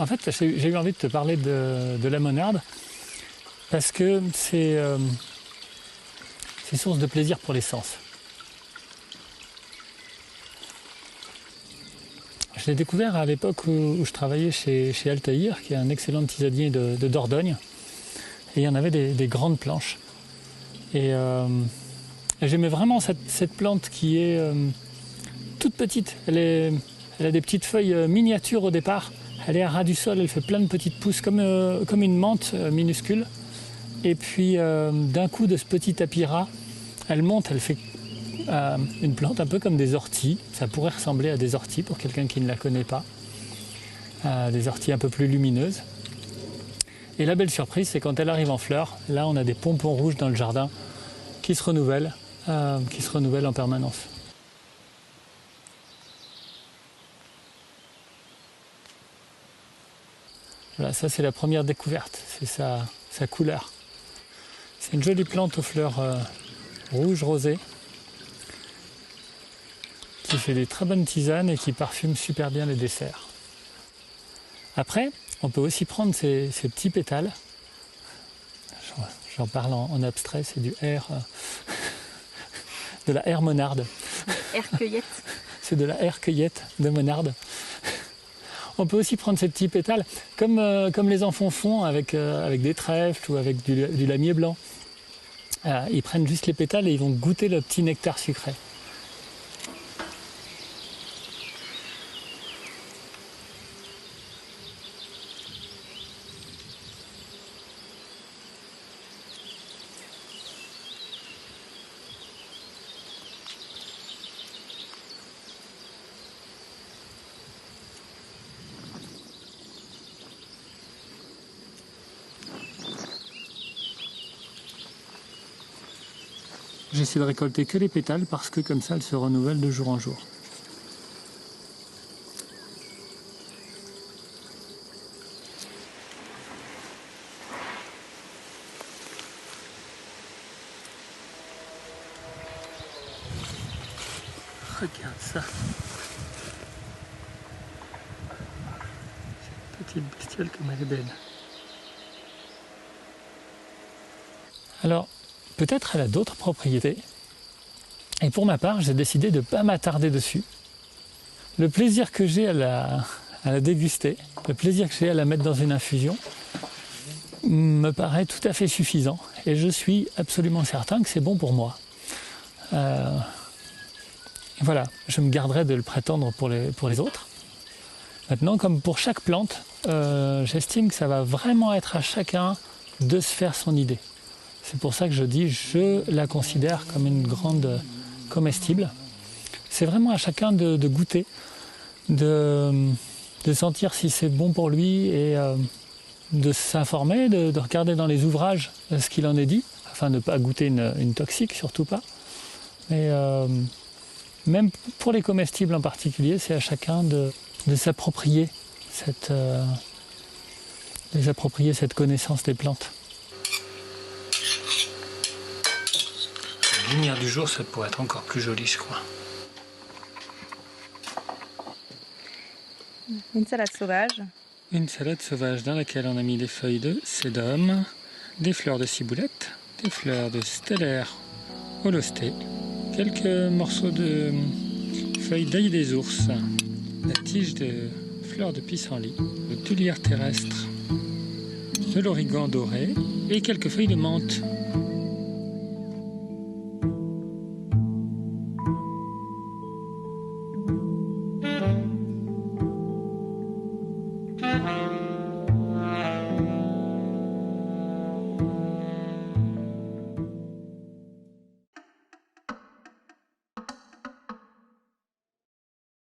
En fait, j'ai eu envie de te parler de la monarde parce que c'est source de plaisir pour les sens. Je l'ai découvert à l'époque où je travaillais chez Altaïr, qui est un excellent tisanier de Dordogne. Et il y en avait des grandes planches. Et j'aimais vraiment cette plante qui est toute petite. Elle a des petites feuilles miniatures au départ. Elle est à ras du sol, elle fait plein de petites pousses comme une menthe minuscule. Et puis d'un coup de ce petit tapis ras, elle monte, elle fait une plante un peu comme des orties. Ça pourrait ressembler à des orties pour quelqu'un qui ne la connaît pas. Des orties un peu plus lumineuses. Et la belle surprise, c'est quand elle arrive en fleurs, là on a des pompons rouges dans le jardin qui se renouvellent en permanence. Voilà, ça c'est la première découverte, c'est sa couleur. C'est une jolie plante aux fleurs rouges rosées qui fait des très bonnes tisanes et qui parfume super bien les desserts. Après, on peut aussi prendre ces petits pétales. J'en parle en abstrait, c'est du air, de la air monarde. Air cueillette. C'est de la air cueillette de monarde. On peut aussi prendre ces petits pétales, comme les enfants font avec des trèfles ou avec du lamier blanc. Ils prennent juste les pétales et ils vont goûter le petit nectar sucré. J'essaie de récolter que les pétales parce que comme ça, elles se renouvellent de jour en jour. Regarde ça. Cette petite bestiole comme elle est belle. Alors, peut-être elle a d'autres propriétés. Et pour ma part, j'ai décidé de ne pas m'attarder dessus. Le plaisir que j'ai à la déguster, le plaisir que j'ai à la mettre dans une infusion, me paraît tout à fait suffisant. Et je suis absolument certain que c'est bon pour moi. Voilà, je me garderai de le prétendre pour les autres. Maintenant, comme pour chaque plante, j'estime que ça va vraiment être à chacun de se faire son idée. C'est pour ça que je dis, je la considère comme une grande comestible. C'est vraiment à chacun de goûter, de sentir si c'est bon pour lui et de s'informer, de regarder dans les ouvrages ce qu'il en est dit, afin de ne pas goûter une toxique, surtout pas. Mais même pour les comestibles en particulier, c'est à chacun de s'approprier cette connaissance des plantes. La lumière du jour, ça pourrait être encore plus joli, je crois. Une salade sauvage. Une salade sauvage dans laquelle on a mis des feuilles de sédum, des fleurs de ciboulette, des fleurs de stellaire holosté, quelques morceaux de feuilles d'ail des ours, la tige de fleurs de pissenlit, le tulière terrestre, de l'origan doré et quelques feuilles de menthe.